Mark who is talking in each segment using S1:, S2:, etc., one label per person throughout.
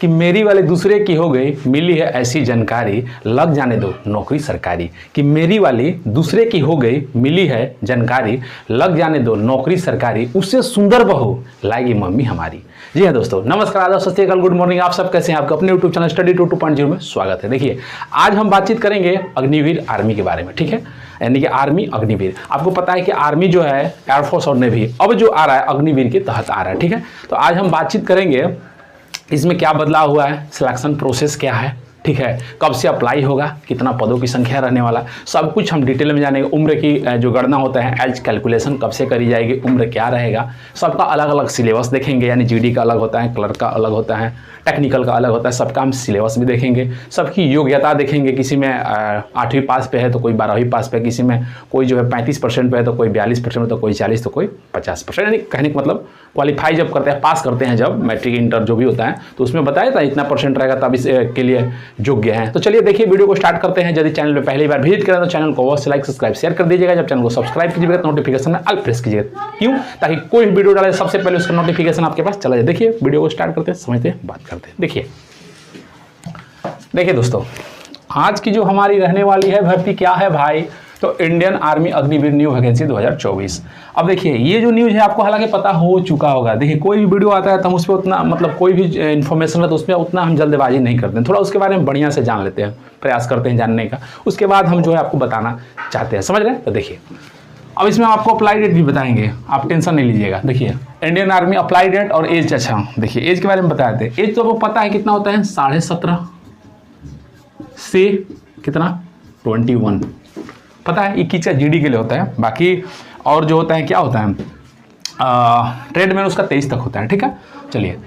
S1: कि मेरी वाली दूसरे की हो गई, मिली है ऐसी जानकारी, लग जाने दो नौकरी सरकारी। कि मेरी वाली दूसरे की हो गई, मिली है जानकारी, लग जाने दो नौकरी सरकारी, उससे सुंदर बहू लाएगी मम्मी हमारी। जी हाँ दोस्तों, नमस्कार, आदाब, सत श्री अकाल, गुड मॉर्निंग। आप सब कैसे हैं? आपका अपने यूट्यूब चैनल स्टडी 2.0 में स्वागत है। देखिए, आज हम बातचीत करेंगे अग्निवीर आर्मी के बारे में, ठीक है, यानी कि आर्मी अग्निवीर। आपको पता है कि आर्मी जो है एयरफोर्स और नेवी अब जो आ रहा है अग्निवीर के तहत आ रहा है, ठीक है। तो आज हम बातचीत करेंगे इसमें क्या बदलाव हुआ है, सिलेक्शन प्रोसेस क्या है, ठीक है, कब से अप्लाई होगा, कितना पदों की संख्या रहने वाला, सब कुछ हम डिटेल में जानेंगे। उम्र की जो गणना होता है एज कैलकुलेशन कब से करी जाएगी, उम्र क्या रहेगा, सबका अलग अलग सिलेबस देखेंगे। यानी जीडी का अलग होता है, क्लर्क का अलग होता है, टेक्निकल का अलग होता है, सबका हम सिलेबस भी देखेंगे। सबकी योग्यता देखेंगे, किसी में 8वीं पास पे है तो कोई 12वीं पास पे, किसी में कोई जो है 35% पे है तो कोई 42% तो कोई 40 तो कोई 50%। यानी कहने का मतलब क्वालिफाई जब करते हैं, पास करते हैं जब मैट्रिक इंटर जो भी होता है तो उसमें बताया था इतना परसेंट रहेगा तब इसके लिए योग्य है। तो चलिए देखिए, वीडियो को स्टार्ट करते हैं। यदि चैनल पे पहली बार विजिट करें तो चैनल को अवश्य लाइक सब्सक्राइब शेयर कर दीजिएगा। जब चैनल को सब्सक्राइब कीजिएगा तो नोटिफिकेशन में ऑल प्रेस कीजिएगा। क्यों? ताकि कोई भी वीडियो डाले सबसे पहले उसका नोटिफिकेशन आपके पास चला जाए। देखिए, वीडियो को स्टार्ट करते हैं, समझते हैं, बात करते हैं। देखिए दोस्तों, आज की जो हमारी रहने वाली है भर्ती क्या है भाई, तो Indian army Agniveer new vacancy 2024। अब देखिए, ये जो न्यूज़ है आपको हालांकि पता हो चुका होगा। देखिए, कोई भी वीडियो आता है तो हम उस पर उतना मतलब कोई भी इन्फॉर्मेशन है तो उसमें उतना हम जल्दबाजी नहीं करते हैं, थोड़ा उसके बारे में बढ़िया से जान लेते हैं, प्रयास करते हैं जानने का, उसके बाद हम जो है आपको बताना चाहते हैं। समझ रहे हैं? तो देखिए, अब इसमें आपको अप्लाई डेट भी बताएंगे, आप टेंशन नहीं लीजिएगा। देखिए, इंडियन आर्मी अप्लाई डेट और एज। अच्छा देखिए, एज के बारे में बताए थे। एज तो आपको पता है कितना होता है, 17.5 से कितना 21, पता है 21 का जीडी के लिए होता है। बाकी और जो होता है क्या होता है, ट्रेड में उसका 23 तक होता है, ठीक है। चलिए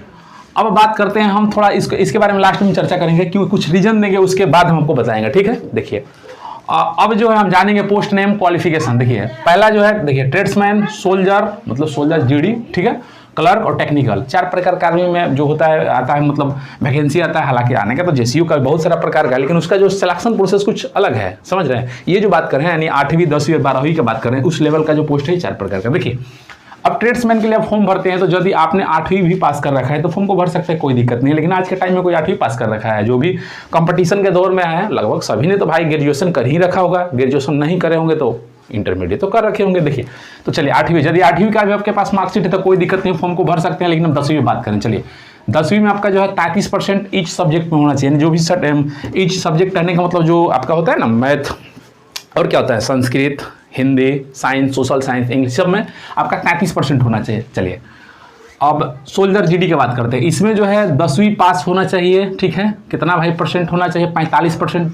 S1: अब बात करते हैं हम थोड़ा इसके बारे में लास्ट में चर्चा करेंगे, क्यों कुछ रीजन देंगे, उसके बाद हम आपको बताएंगे, ठीक है। देखिए, अब जो है हम जानेंगे पोस्ट नेम क्वालिफिकेशन। देखिए, पहला जो है, देखिए, ट्रेड्समैन, सोल्जर मतलब सोल्जर जीडी, ठीक है, क्लर्क और टेक्निकल, 4 प्रकार का आर्मी में जो होता है आता है, मतलब वैकेंसी आता है। हालांकि आने का तो जेसीयू का बहुत सारा प्रकार का है, लेकिन उसका जो सिलेक्शन प्रोसेस कुछ अलग है, समझ रहे हैं। ये जो बात कर रहे हैं यानी 8वीं 10वीं और 12वीं की बात कर रहे हैं, उस लेवल का जो पोस्ट है 4 प्रकार का। देखिए, अब ट्रेड्समैन के लिए आप फॉर्म भरते हैं तो यदि आपने 8वीं भी पास कर रखा है तो फॉर्म को भर सकते हैं, कोई दिक्कत नहीं है। लेकिन आज के टाइम में कोई 8वीं पास कर रखा है, जो भी कंपटीशन के दौर में है लगभग सभी ने तो भाई ग्रेजुएशन कर ही रखा होगा, ग्रेजुएशन नहीं करे होंगे तो इंटरमीडिएट तो कर रखे होंगे। देखिए, तो चलिए 8वीं, यदि 8वीं का भी आपके पास मार्कशीट है तो कोई दिक्कत नहीं, फॉर्म को भर सकते हैं। लेकिन हम 10वीं में बात करें, चलिए 10वीं में आपका जो है 33% ईच सब्जेक्ट में होना चाहिए। जो भी ईच सब्जेक्ट रहने का मतलब जो आपका होता है ना, मैथ और क्या होता है, Sanskrit, Hindi, science, social science, English, सब में आपका 33% होना चाहिए। चलिए अब सोल्जर जीडी की बात करते हैं। इसमें जो है 10वीं पास होना चाहिए, ठीक है। कितना भाई परसेंट होना चाहिए, 45%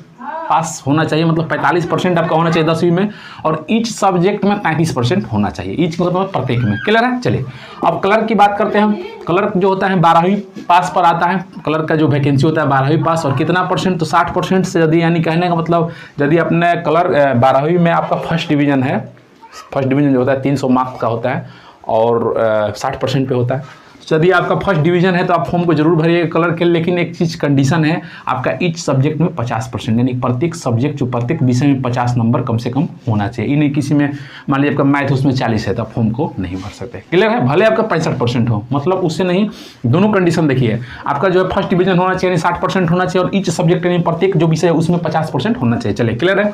S1: पास होना चाहिए, मतलब 45% आपका होना चाहिए 10वीं में, और ईच सब्जेक्ट में 35% होना चाहिए, ईच मतलब प्रत्येक में। क्लियर है? चलिए अब क्लर्क की बात करते हैं हम। क्लर्क जो होता है 12वीं पास पर आता है, क्लर्क का जो वैकेंसी होता है 12वीं पास, और कितना परसेंट, तो 60% से, यदि यानी कहने का मतलब यदि अपने क्लर्क 12वीं में आपका फर्स्ट डिवीजन है, फर्स्ट डिवीजन जो होता है 300 मार्क्स का होता है और 60% पे होता है। यदि आपका फर्स्ट डिवीजन है तो आप फॉर्म को जरूर भरिएगा कलर के, लेकिन एक चीज़ कंडीशन है, आपका ईच सब्जेक्ट में 50%, यानी प्रत्येक सब्जेक्ट जो प्रत्येक विषय में 50 नंबर कम से कम होना चाहिए। इन्हीं किसी में मान लीजिए आपका मैथ उसमें 40 है तो आप फॉर्म को नहीं भर सकते। क्लियर है? भले आपका 65% हो, मतलब उससे नहीं, दोनों कंडीशन देखिए, आपका जो है फर्स्ट डिवीजन होना चाहिए, 60% होना चाहिए, और ईच सब्जेक्ट यानी प्रत्येक जो विषय है उसमें 50% होना चाहिए। चलिए क्लियर है?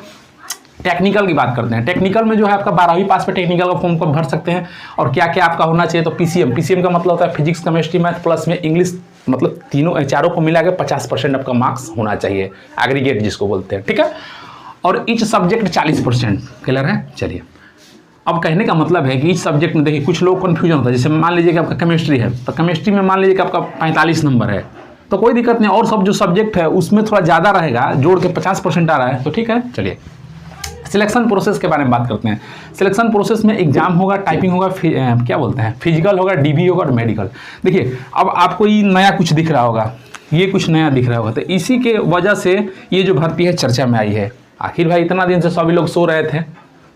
S1: टेक्निकल की बात करते हैं। टेक्निकल में जो है आपका 12वीं पास पे टेक्निकल का फॉर्म को भर सकते हैं, और क्या क्या आपका होना चाहिए, तो पीसीएम का मतलब होता है फिजिक्स, केमिस्ट्री, मैथ प्लस में इंग्लिश, मतलब चारों को मिला के 50% आपका मार्क्स होना चाहिए, एग्रीगेट जिसको बोलते हैं, ठीक है। और ईच सब्जेक्ट 40%। क्लियर है? चलिए अब कहने का मतलब है कि इस सब्जेक्ट में देखिए कुछ लोग कन्फ्यूजन होता है, जैसे मान लीजिए कि आपका केमिस्ट्री है तो केमिस्ट्री में मान लीजिए कि आपका 45 नंबर है तो कोई दिक्कत नहीं, और सब जो सब्जेक्ट है उसमें थोड़ा ज़्यादा रहेगा, जोड़ के 50% आ रहा है तो ठीक है। चलिए सिलेक्शन प्रोसेस के बारे में बात करते हैं। सिलेक्शन प्रोसेस में एग्जाम होगा, टाइपिंग होगा, क्या बोलते हैं, फिजिकल होगा, डीबी होगा और मेडिकल। देखिए अब आपको ये नया कुछ दिख रहा होगा, ये कुछ नया दिख रहा होगा, तो इसी के वजह से ये जो भर्ती है चर्चा में आई है। आखिर भाई इतना दिन से सभी लोग सो रहे थे,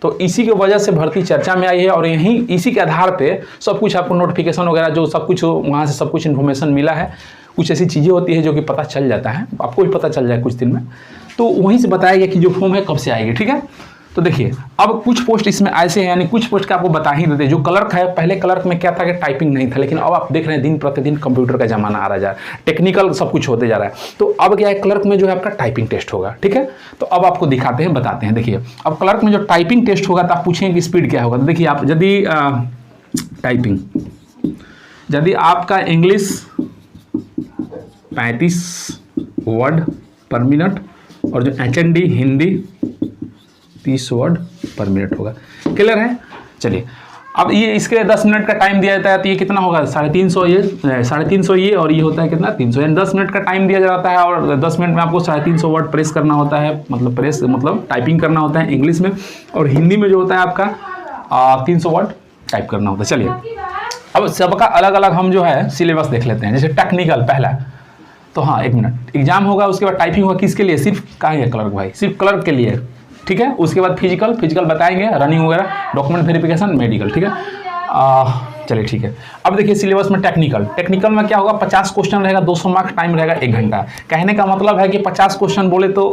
S1: तो इसी की वजह से भर्ती चर्चा में आई है, और यहीं इसी के आधार पे सब कुछ आपको नोटिफिकेशन वगैरह जो सब कुछ वहाँ से सब कुछ इन्फॉर्मेशन मिला है। कुछ ऐसी चीज़ें होती है जो कि पता चल जाता है, आपको भी पता चल जाए कुछ दिन में, तो वहीं से बताया गया कि जो फॉर्म है कब से आएगी, ठीक है। तो देखिए अब कुछ पोस्ट इसमें ऐसे हैं, यानी कुछ पोस्ट का आपको बता ही देते हैं। जो क्लर्क है, पहले क्लर्क में क्या था कि टाइपिंग नहीं था, लेकिन अब आप देख रहे हैं दिन प्रतिदिन कंप्यूटर का जमाना आ रहा है, टेक्निकल सब कुछ होते जा रहा है। तो अब क्या है, क्लर्क में जो है आपका टाइपिंग टेस्ट होगा, ठीक है। तो अब आपको दिखाते हैं, बताते हैं। देखिए अब क्लर्क में जो टाइपिंग टेस्ट होगा तो आप पूछेंगे कि स्पीड क्या होगा। तो देखिए आप यदि टाइपिंग, यदि आपका इंग्लिश 35 वर्ड पर मिनट और जो HND हिंदी 30 वर्ड पर मिनट होगा। क्लियर है। चलिए अब ये इसके लिए 10 मिनट का टाइम दिया जाता है, तो ये कितना होगा 350, ये 350 ये, और ये होता है कितना 300, यानी 10 मिनट का टाइम दिया जाता है और 10 मिनट में आपको 350 वर्ड प्रेस करना होता है, मतलब प्रेस मतलब टाइपिंग करना होता है इंग्लिश में, और हिंदी में जो होता है आपका 300 वर्ड टाइप करना होता है। चलिए अब सबका अलग अलग हम जो है सिलेबस देख लेते हैं। जैसे टेक्निकल पहला, तो हाँ 1 मिनट एग्जाम होगा, उसके बाद टाइपिंग होगा, किसके लिए, सिर्फ कहाँ है क्लर्क भाई, सिर्फ क्लर्क के लिए, ठीक है। उसके बाद फिजिकल बताएंगे, रनिंग वगैरह, डॉक्यूमेंट वेरिफिकेशन, मेडिकल, ठीक है। चलिए ठीक है। अब देखिए सिलेबस में टेक्निकल में क्या होगा, 50 क्वेश्चन रहेगा, 200 मार्क्स, टाइम रहेगा 1 घंटा। कहने का मतलब है कि 50 क्वेश्चन बोले तो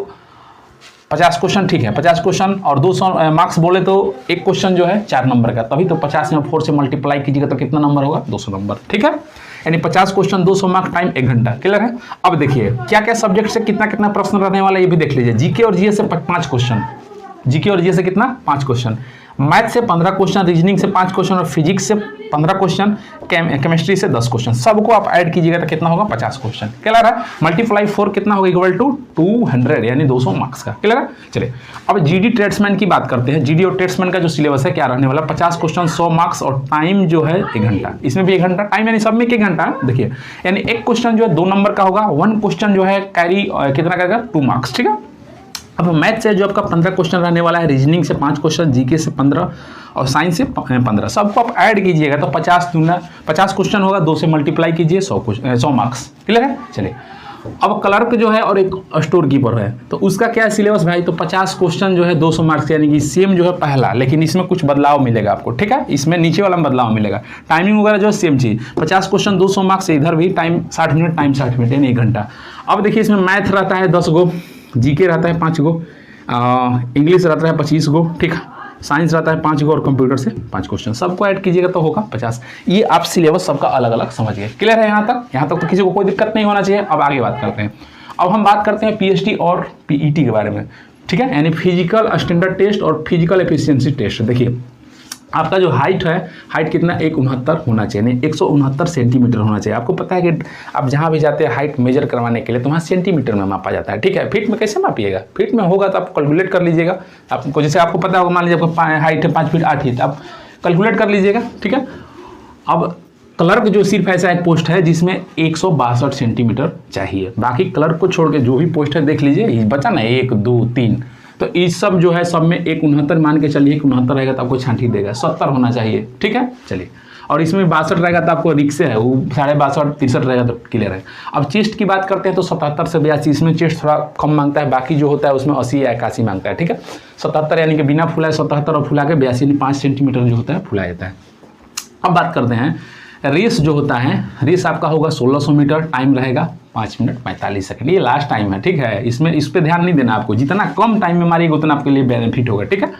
S1: 50 क्वेश्चन, ठीक है, 50 क्वेश्चन और 200 मार्क्स बोले तो एक क्वेश्चन जो है 4 नंबर का, तभी तो 50 में 4 से मल्टीप्लाई कीजिएगा तो कितना नंबर होगा, 200 नंबर, ठीक है। यानी 50 क्वेश्चन, 200 मार्क्स, टाइम 1 घंटा। क्लियर है। अब देखिए क्या क्या सब्जेक्ट से कितना कितना प्रश्न रहने वाला है ये भी देख लीजिए। जीके और जीएस से 5 क्वेश्चन, जीके और जीएस से कितना 5 क्वेश्चन, मैथ से 15 क्वेश्चन, रीजनिंग से 5 क्वेश्चन और फिजिक्स से 15 क्वेश्चन, केमिस्ट्री से 10 क्वेश्चन, सबको आप ऐड कीजिएगा तो कितना होगा 50 क्वेश्चन। क्लियर है। मल्टीप्लाई 4 कितना होगा, इक्वल टू 200, यानी 200 मार्क्स का। क्लियर है। चलिए अब जीडी ट्रेड्समैन की बात करते हैं। जीडी और ट्रेड्समैन का जो सिलेबस है क्या रहने वाला, 50 क्वेश्चन, 100 मार्क्स और टाइम जो है 1 घंटा। इसमें भी 1 घंटा टाइम, यानी सब में 1 घंटा। देखिए यानी एक क्वेश्चन जो है 2 नंबर का होगा, 1 क्वेश्चन जो है कैरी कितना करेगा, 2 मार्क्स, ठीक है। अब मैथ से जो आपका 15 क्वेश्चन रहने वाला है, रीजनिंग से 5 क्वेश्चन, जीके से 15 और साइंस से 15, सबको आप ऐड कीजिएगा तो 50 क्वेश्चन होगा, 2 से मल्टीप्लाई कीजिए 100 मार्क्स। क्लियर है। चलिए अब क्लर्क जो है और एक स्टोर कीपर है, तो उसका क्या है सिलेबस भाई, तो 50 क्वेश्चन जो है 200 मार्क्स, यानी कि सेम जो है पहला, लेकिन इसमें कुछ बदलाव मिलेगा आपको, ठीक है। इसमें नीचे वाला में बदलाव मिलेगा, टाइमिंग वगैरह जो है सेम चीज़, 50 क्वेश्चन 200 मार्क्स, इधर भी टाइम 60 मिनट, टाइम 60 मिनट यानी 1 घंटा। अब देखिए इसमें मैथ रहता है 10 गो, जीके रहता है 5 गो, इंग्लिश रहता है 25 गो, ठीक है, साइंस रहता है 5 गो और कंप्यूटर से 5 क्वेश्चन, सबको ऐड कीजिएगा तो होगा 50। ये आप सिलेबस सबका अलग अलग समझ गए। क्लियर है। यहाँ तक तो किसी को कोई दिक्कत नहीं होना चाहिए। अब आगे बात करते हैं। अब हम बात करते हैं पीएचडी और पीईटी के बारे में, ठीक है, यानी फिजिकल स्टैंडर्ड टेस्ट और फिजिकल एफिशिएंसी टेस्ट। देखिए आपका जो हाइट है, हाइट कितना 169 होना चाहिए, नहीं 169 सेंटीमीटर होना चाहिए। आपको पता है कि आप जहाँ भी जाते हैं हाइट मेजर करवाने के लिए तो वहाँ सेंटीमीटर में मापा जाता है, ठीक है। फीट में कैसे मापिएगा, फीट में होगा तो आप कैलकुलेट कर लीजिएगा। आपको जैसे आपको पता होगा, मान लीजिए आपका हाइट है 5 फीट 8 फीट, आप कैलकुलेट कर लीजिएगा, ठीक है। अब क्लर्क जो सिर्फ ऐसा एक पोस्ट है जिसमें 162 सेंटीमीटर चाहिए, बाकी क्लर्क को छोड़ के जो भी पोस्ट है देख लीजिए, बचा ना 1 2 3, तो इस सब जो है सब में 169 मान के चलिए, 169 रहेगा तो आपको छांटी देगा, 70 होना चाहिए, ठीक है। चलिए और इसमें 62 रहेगा तो आपको रिक्से है, वो 62.5 63 रहेगा तो क्लियर है। अब चेस्ट की बात करते हैं तो 77 से 82, इसमें चेस्ट थोड़ा कम मांगता है, बाकी जो होता है उसमें 80 या 81 मांगता है, ठीक है। 77 यानी कि बिना फुलाए 77 और फुला के 82 यानी 5 सेंटीमीटर जो होता है फुलाया जाता है। अब बात करते हैं रेस जो होता है, रेस आपका होगा 1600 मीटर, टाइम रहेगा 5 मिनट 45 सेकंड, ये लास्ट टाइम है, ठीक है। इसमें इस पर ध्यान नहीं देना आपको, जितना कम टाइम में मारिएगा उतना आपके लिए बेनिफिट होगा, ठीक है।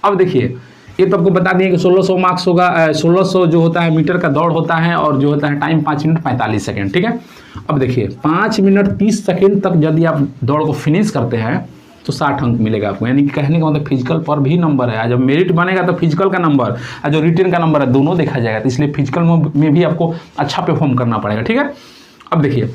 S1: अब देखिए ये तो आपको बता दिए कि 1600 मार्क्स होगा, 1600 जो होता है मीटर का दौड़ होता है और जो होता है टाइम 5 मिनट 45 सेकंड, ठीक है। अब देखिए 5 मिनट 30 सेकंड तक यदि आप दौड़ को फिनिश करते हैं तो 60 अंक मिलेगा आपको, यानी कि कहने का मतलब फिजिकल पर भी नंबर है। जब मेरिट बनेगा तो फिजिकल का नंबर और जो रिटन का नंबर है दोनों देखा जाएगा, तो इसलिए फिजिकल में भी आपको अच्छा परफॉर्म करना पड़ेगा, ठीक है। अब देखिए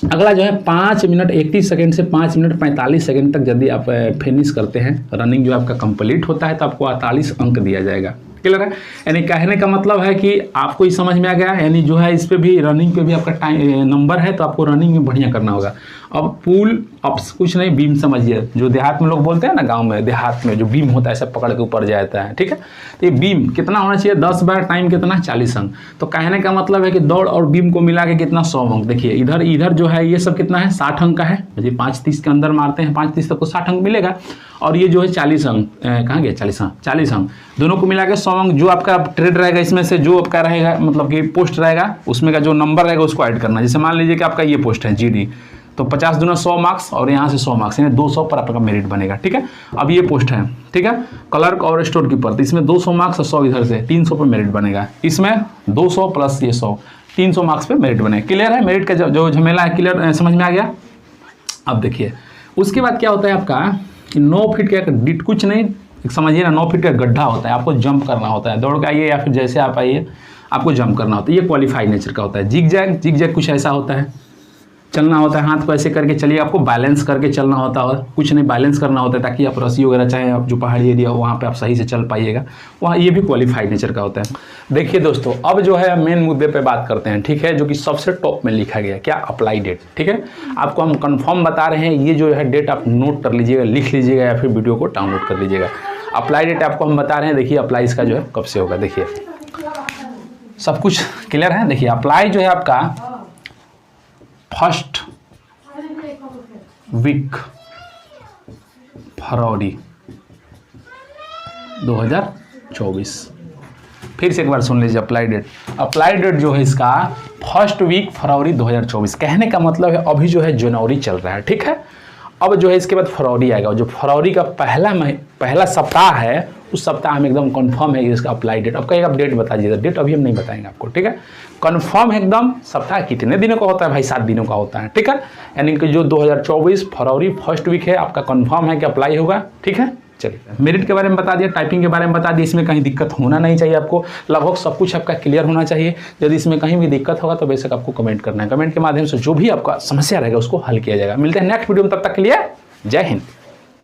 S1: अगला जो है 5 मिनट 31 सेकंड से 5 मिनट 45 सेकंड तक यदि आप फिनिश करते हैं, रनिंग जो आपका कंप्लीट होता है तो आपको 48 अंक दिया जाएगा। क्लियर है। यानी कहने का मतलब है कि आपको ये समझ में आ गया, यानी जो है इस पे भी रनिंग पे भी आपका टाइम नंबर है तो आपको रनिंग में बढ़िया करना होगा। अब पुल अप्स कुछ नहीं, बीम समझिए, जो देहात में लोग बोलते हैं ना, गांव में देहात में जो बीम होता है ऐसा पकड़ के ऊपर जाता है, ठीक है। तो ये बीम कितना होना चाहिए 10 बार, टाइम कितना 40 अंक। तो कहने का मतलब है कि दौड़ और बीम को मिला के कितना 100 अंक। देखिए इधर जो है ये सब कितना है 60 अंक का है, यदि 5-30 के अंदर मारते हैं 5-30 तक को 60 अंक मिलेगा, और ये जो है 40 अंक, कहाँ गया 40 अंक, दोनों को मिला के 100 अंक। जो आपका ट्रेड रहेगा इसमें से जो आपका रहेगा मतलब कि पोस्ट रहेगा उसमें का जो नंबर रहेगा उसको ऐड करना। जैसे मान लीजिए कि आपका ये पोस्ट है जीडी, तो 50 दूना 100 मार्क्स और यहाँ से 100 मार्क्स, यानी 200 पर आपका मेरिट बनेगा। ठीक है, अब ये पोस्ट है, ठीक है, क्लर्क और स्टोर कीपर, तो इसमें 200 मार्क्स और 100 इधर से 300 पर मेरिट बनेगा। इसमें 200 प्लस ये 100, 300 मार्क्स पे मेरिट बनेगा। क्लियर है, मेरिट का जो झमेला है क्लियर समझ में आ गया। अब देखिए उसके बाद क्या होता है आपका कि 9 फीट का डिट, कुछ नहीं समझिए ना, 9 फीट का गड्ढा होता है, आपको जंप करना होता है, दौड़ के आइए या फिर जैसे आप आइए आपको जंप करना होता है। ये क्वालिफाइड नेचर का होता है। जिग जैग कुछ ऐसा होता है, चलना होता है, हाथ को ऐसे करके चलिए, आपको बैलेंस करके चलना होता है, कुछ नहीं बैलेंस करना होता है ताकि आप रस्सी वगैरह चाहे आप जो पहाड़ी एरिया हो वहाँ पे आप सही से चल पाइएगा, वहाँ ये भी क्वालिफाइड नेचर का होता है। देखिए दोस्तों, अब जो है मेन मुद्दे पे बात करते हैं, ठीक है, जो कि सबसे टॉप में लिखा गया क्या, अप्लाई डेट। ठीक है, आपको हम कंफर्म बता रहे हैं, ये जो है डेट आप नोट कर लीजिएगा, लिख लीजिएगा या फिर वीडियो को डाउनलोड कर लीजिएगा। अप्लाई डेट आपको हम बता रहे हैं, देखिए अप्लाई इसका जो है कब से होगा, देखिए सब कुछ क्लियर है। देखिए अप्लाई जो है आपका फर्स्ट वीक फरवरी 2024। फिर से एक बार सुन लीजिए अप्लाई डेट जो है इसका फर्स्ट वीक फरवरी 2024। कहने का मतलब है अभी जो है जनवरी चल रहा है, ठीक है, अब जो है इसके बाद फरवरी आएगा, जो फरवरी का पहला सप्ताह है उस सप्ताह में एकदम कंफर्म है इसका अप्लाई डेट। अब कहेगा आप डेट बता दीजिए, डेट अभी हम नहीं बताएंगे आपको, ठीक है, कंफर्म है एकदम। सप्ताह कितने दिनों का होता है भाई, 7 दिनों का होता है, ठीक है, यानी कि जो 2024 फरवरी फर्स्ट वीक है आपका कंफर्म है कि अप्लाई होगा। ठीक है, चलिए मेरिट के बारे में बता दिया, टाइपिंग के बारे में बता दिया, इसमें कहीं दिक्कत होना नहीं चाहिए, आपको लगभग सब कुछ आपका क्लियर होना चाहिए। यदि इसमें कहीं भी दिक्कत होगा तो बेशक आपको कमेंट करना है, कमेंट के माध्यम से जो भी आपका समस्या रहेगा उसको हल किया जाएगा। मिलते हैं नेक्स्ट वीडियो में, तब तक के लिए जय हिंद।